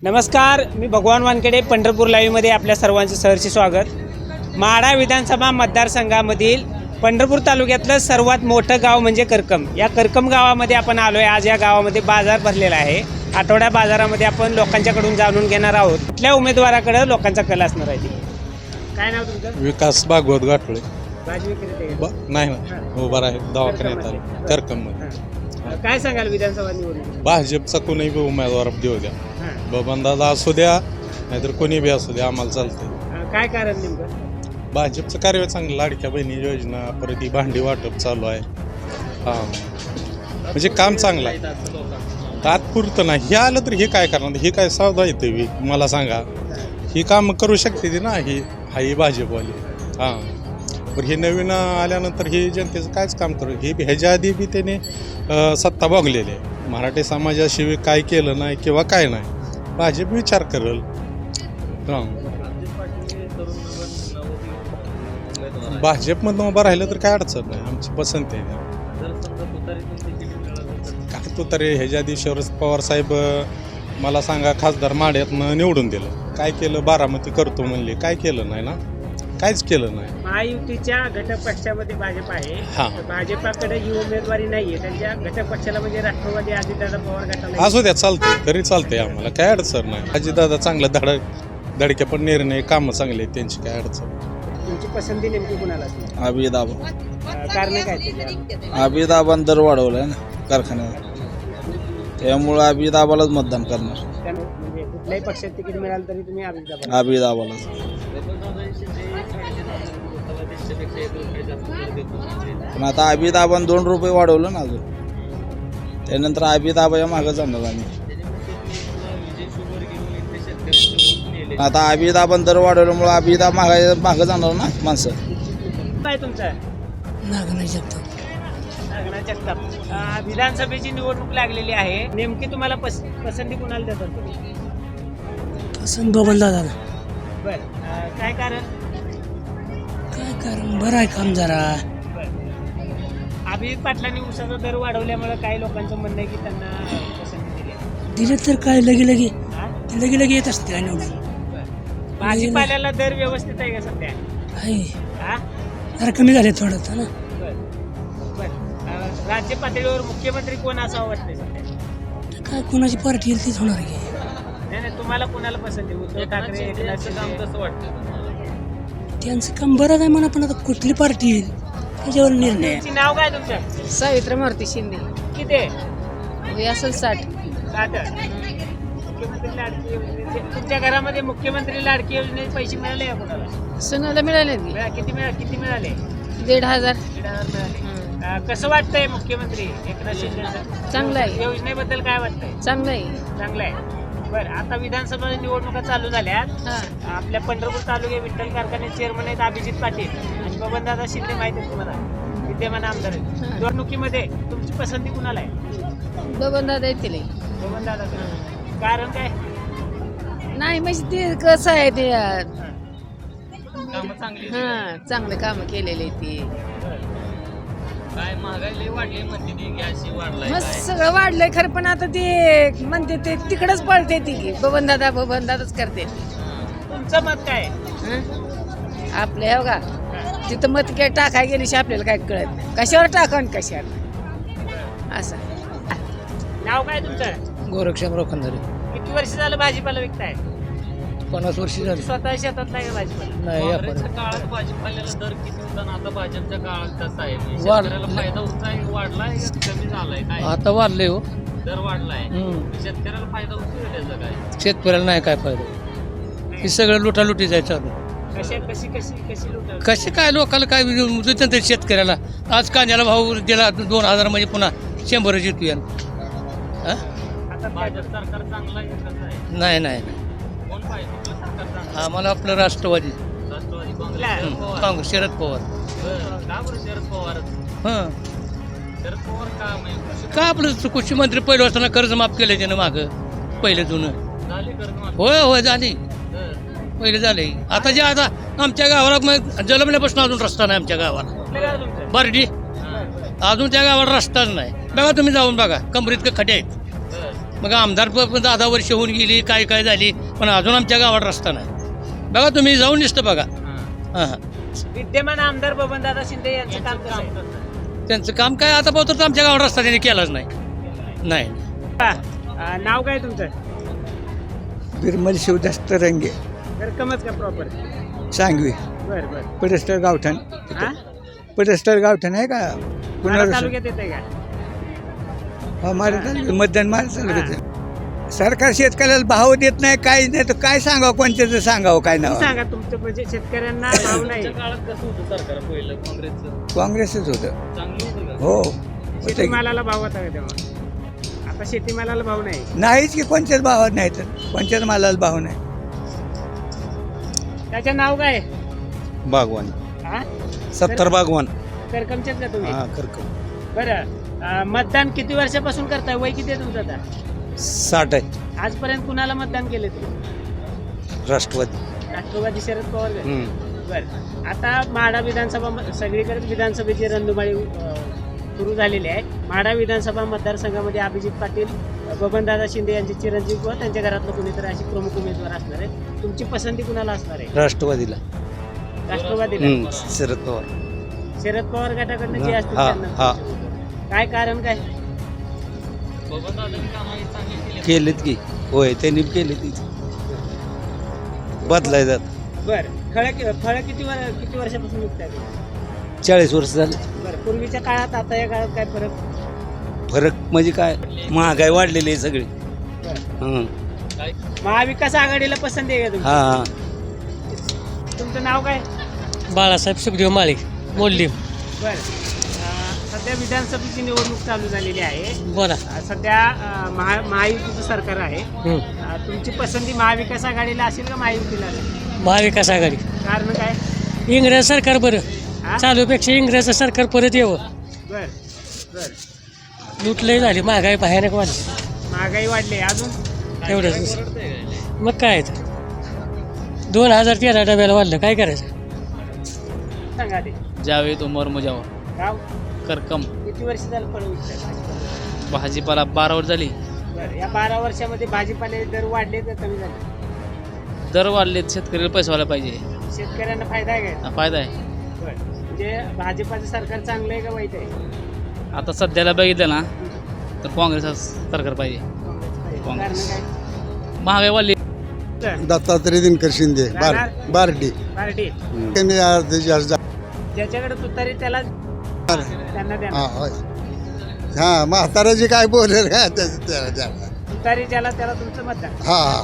नमस्कार, मी भगवान वानखेडे. पंढरपूर लाईव्हमध्ये आपल्या सर्वांचं सहर्ष स्वागत. माढा विधानसभा मतदारसंघामधील पंढरपूर तालुक्यातलं सर्वात मोठं गाव म्हणजे करकम. या करकम गावामध्ये आपण आलो आहे. आज या गावामध्ये बाजार भरलेला आहे. आठवड्या बाजारामध्ये आपण लोकांच्याकडून जाणून घेणार आहोत कुठल्या उमेदवाराकडे लोकांचा कल असणार आहे. काय नाव तुमचं? विकास भागवत गाठोळे. भाजी विक्रेते नाही उभा आहे दवाखान्यात आले करकममध्ये. काय सांगाल विधानसभा निवडणूक? भाजपचा कोणी बी उमेदवार देऊ द्या, बबनदादा असू द्या नाहीतर कोणी बी असू द्या, आम्हाला चालतंय. काय कारण नेमकं? भाजपचं कार्य चांगलं. लाडक्या बहिणी योजना, परत ही भांडी वाटप चालू आहे. हां, म्हणजे काम चांगलं आहे. तात्पुरतं नाही. हे आलं तर हे काय करणार? हे काय सावधा येते मला सांगा. ही कामं करू शकते ती ना. ही भाजपवाली. हां, पण हे नवीन आल्यानंतर हे जनतेचं कायच काम करू. हे ह्याच्या आधी बी त्याने सत्ता भोगलेली आहे. मराठी समाजाशिवाय काय केलं नाही किंवा काय नाही. भाजप विचार करेल. हां, भाजपमधून उभं राहिलं तर काय अडचण नाही. आमची पसंती आहे. काय तो तरी ह्याच्या आधी शरद पवार साहेब मला सांगा खासदार माढ्यातनं निवडून दिलं. काय केलं? बारामती करतो म्हणले. काय केलं नाही ना. काहीच केलं नाही. महायुतीच्या घटक पक्षामध्ये भाजप आहे. हां, भाजपाकडे ही उमेदवारी नाहीये. त्यांच्या घटक पक्षाला म्हणजे राष्ट्रवादी अजितदादा पवार गटाला असू द्या, चालतंय. तरी चालतंय. आम्हाला काय अडचण नाही. अजितदादा चांगला धडके पण निर्णय, कामं चांगले आहेत त्यांची. काय अडचण. तुमची पसंती नेमकी कुणाला असते? अभिदाबा. कारण काय त्याच्या? अभिदाबान दर वाढवलाय ना कारखान्यात, त्यामुळं अभिदाबालाच मतदान करणार. म्हणजे कुठल्याही पक्षात तिकीट मिळालं तरी तुम्ही अभिदाबाला? अभिदाबालाच. पण आता अभिदाबान 2 रुपये वाढवलं ना अजून, त्यानंतर अभिदाबाच्या मागं जाणार आम्ही. आता अभिदाबान दर वाढवल्यामुळं अभिदाब मागं जाणार ना माणसं. काय तुमचं? नागनाथ जगताप. नागनाथ जगताप. विधानसभेची निवडणूक लागलेली आहे. नेमकी तुम्हाला पसंती कुणाला देतात तुम्ही? पसंत बबनदादा. बरं, काय कारण? काय कारण? बरं आहे काम जरा. अभिजित पाटलांनी ऊसाचा दर वाढवल्यामुळे काही लोकांचं म्हणणं आहे की त्यांना पसंती दिली आहे. दिले तर काय लगे हा? येत असते काय निवडून. भाजीपाल्याला दर व्यवस्थित आहे का सध्या? आहे हा? जरा कमी झाले थोडं तर ना. बरं, राज्य पातळीवर मुख्यमंत्री कोण असावं वाटतंय सध्या? तर काय कोणाची पार्टी येईल तीच होणार की. नाही, तुम्हाला कोणाला पसंती? उद्धव ठाकरे, एकनाथ शिंदे? कसं वाटतं? त्यांचं काम बरंच आहे म्हणा, पण आता कुठली पार्टी येईल त्याच्यावर निर्णय आहे. तुमचं नाव काय तुमचं? सावित्री मारुती शिंदे. किती आहे? वय असेल 60. 60. मुख्यमंत्री लाडकी योजनेचे तुमच्या घरामध्ये मुख्यमंत्री लाडकी योजनेचे पैसे मिळाले का कोणाला? सुनाला मिळाले की किती मिळाले? 1,500. 1,500 मिळाले. कसं वाटतंय मुख्यमंत्री एकनाथ शिंदे? चांगलं आहे. योजनेबद्दल काय वाटतंय? चांगलं आहे. चांगलं आहे. बरं, आता विधानसभा निवडणुका चालू झाल्या. हां, आपल्या पंढरपूर तालुक्या विठ्ठल कारखाने चेअरमन आहेत अभिजित पाटील आणि बबनदादा शिंदे. माहिती आहे तुम्हाला, विद्यमान आमदार आहेत. हां. निवडणुकीमध्ये तुमची पसंती कुणाला आहे? बबनदादा येतील. बबनदादा. कारण काय? नाही म्हणजे ते कसं आहे ते कामं चांगली. हां, चांगले कामं केलेले ते. काय महागाई वाढली म्हणते ती, गॅस वाढलाय. मग सगळं वाढलंय खरं, पण आता ते म्हणते ते तिकडच पळते ती की बबनदादाच करते. तुमचं मत काय? हं? आपल्या हो का तिथं मत काय टाकाय गेली आपल्याला काय कळत नाही. कशावर टाका आणि कशावर असं. नाव काय तुमचं? गोरक्षराव खंदारे. किती वर्ष झालं भाजीपाला विकताय? 50 वर्ष झाली. स्वतः शेतात नाही का भाजीपाला? नाही काँग्रेसच्या काळात भाजीपाल्याला दर किती होता आणि आता भाजपच्या काळात कसा आहे? वाढ- शेतकऱ्याला फायदा होताय, वाढलाय का कमी झालाय? काय आता वाढले हो. दर वाढलाय, शेतकऱ्याला फायदा होतोय त्याचा काय? शेतकऱ्याला नाही काय फायदा. हे सगळं लुटालुटी जायचं चालू. कशी लुटल? कसे काय लोकांना काय देतात शेतकऱ्याला? आज कांद्याला भाव दिला 2,000 म्हणजे पुन्हा 100 येतो. आता भाजप सरकार चांगलं आहे का कसं आहे? नाही कोण पाहिजे? कुठलं सरकार चांगलं? आम्हाला आपलं राष्ट्रवादी, राष्ट्रवादी काँग्रेस, पवार. काँग्रेस, शरद पवार. बरं, का बरं शरद पवारच? हां, शरद पवार का म्हणजे का आपलं कृषी मंत्री पहिलं असताना कर्ज माफ केलं त्यानं मागं पहिलं जुनं. झाली कर्ज? होय झाली. पहिले झाले. आता जे आता आमच्या गावाला मग जलमल्यापासून अजून रस्ता नाही आमच्या गावाला. बर्डी अजून त्या गावाला रस्ताच नाही. बघा तुम्ही जाऊन बघा, कमरीत खडे आहेत. मग आमदार 10 वर्ष होऊन गेली, काय काय झाली, पण अजून आमच्या गावात रस्ता नाही. बघा तुम्ही जाऊन दिसतं बघा. हां हां. विद्यमान आमदार बबनदादा शिंदे यांचं काम कसं आहे? त्यांचं काम काय आता पाहतो तर आमच्या गावात रस्ता त्यांनी केलाच नाही. नाही नाव काय तुमचं? बिरमल शिवदास तरंगे, करकमच का प्रॉपर? सांगवी, बर बर. परस्तर गावठाण. हा? परस्तर गावठाण आहे का माढा पुन्हा तालुक्यात येते का? मारा तालुक्यात मतदान मारा तालुक्यात. सरकार शेतकऱ्याला भाव देत नाही, काही नाही, तर काय सांगावं, कोणत्याचं सांगावं, काय नाव. सांगा तुमचं म्हणजे शेतकऱ्यांना भाव नाही. काळात कसं होतं सरकार पहिलं काँग्रेसचं? काँग्रेसच होतं. चांगलं होतं का? हो शेतीमालाला भाव होता का तेव्हा? आता शेतीमालाला भाव नाही. नाहीच की, कोणत्याच भावात नाही, तर कोणत्याच मालाला भाव नाही. त्याचं नाव काय? बागवान हा? 70 बागवान. करकमचेच का तुम्ही? हा करकम. बरं. मतदान किती वर्षापासून करताय? वय किती आहे तुमचं आता? 60 आहे. आजपर्यंत कुणाला मतदान केले तुम्ही? राष्ट्रवादी. राष्ट्रवादी शरद पवार गट. बरं. आता माढा विधानसभा सगळीकडे विधानसभेची रणधुमाळी सुरू झालेली आहे. माढा विधानसभा मतदारसंघामध्ये अभिजित पाटील, बबनदादा शिंदे यांचे चिरंजीव किंवा त्यांच्या घरातलं कुणीतरी अशी प्रमुख उमेदवार असणार आहे. तुमची पसंती कुणाला असणार आहे? राष्ट्रवादीला. राष्ट्रवादीला. शरद पवार. शरद पवार गटाकडनं जे असतील हा, त्यांना. हा. काय कारण काय? बबनदादांनी कामं चांगली केली. केलेत की, होय त्यांनी केले ती बदलाय जात. बरं. फळं किती वर्षापासून विकताय? 40 वर्ष झाले. बरं. पूर्वीच्या काळात आता या काळात काय फरक? फरक म्हणजे काय, महागाई वाढलेली आहे सगळी. बरं. महाविकास आघाडीला पसंती आहे का तुमची? हा. तुमचं नाव काय? बाळासाहेब सुखदेव माळी, मोल्लीम. बरं. सध्या विधानसभेची निवडणूक चालू झालेली आहे. बोला. सध्या महायुतीचं सरकार आहे. तुमची पसंती महाविकास आघाडीला असेल का महायुतीला असेल? महाविकास आघाडी. कारण काय? इंग्रज सरकार बरं, हा? चालूपेक्षा इंग्रज सरकार परत यावं. बरं बरं. लुटलंय झाली, महागाई भयानक वाढली. महागाई वाढली अजून. एवढंच. मग काय 2013 डब्याला वाढलं, काय करायचं? सांगा ते. जावेद उमर मुजावर, गाव करकम. किती वर्ष झालं फळ विकताय? भाजीपाला 12 वर झाली. बरं. या 12 वर्षामध्ये भाजीपाले दर वाढले तर कमी झाले? दर वाढलेत, शेतकऱ्याला पैसा व्हायला पाहिजे. शेतकऱ्यांना फायदा आहे का? फायदा आहे. बरं. म्हणजे भाजपाचं सरकार चांगलं आहे का वाईट आहे? आता सध्याला बघितलं ना तर काँग्रेस सरकार पाहिजे. कारण काय? महागाई वाढली. दत्तात्रय दिनकर शिंदे बार्डी. पार्टी त्यांनी जास्त ज्याच्याकडे तुतारी त्याला त्यांना द्या. हा म्हाताराची काय बोलेल का त्याला तुतारी ज्याला त्याला तुमचं मतदान. हा.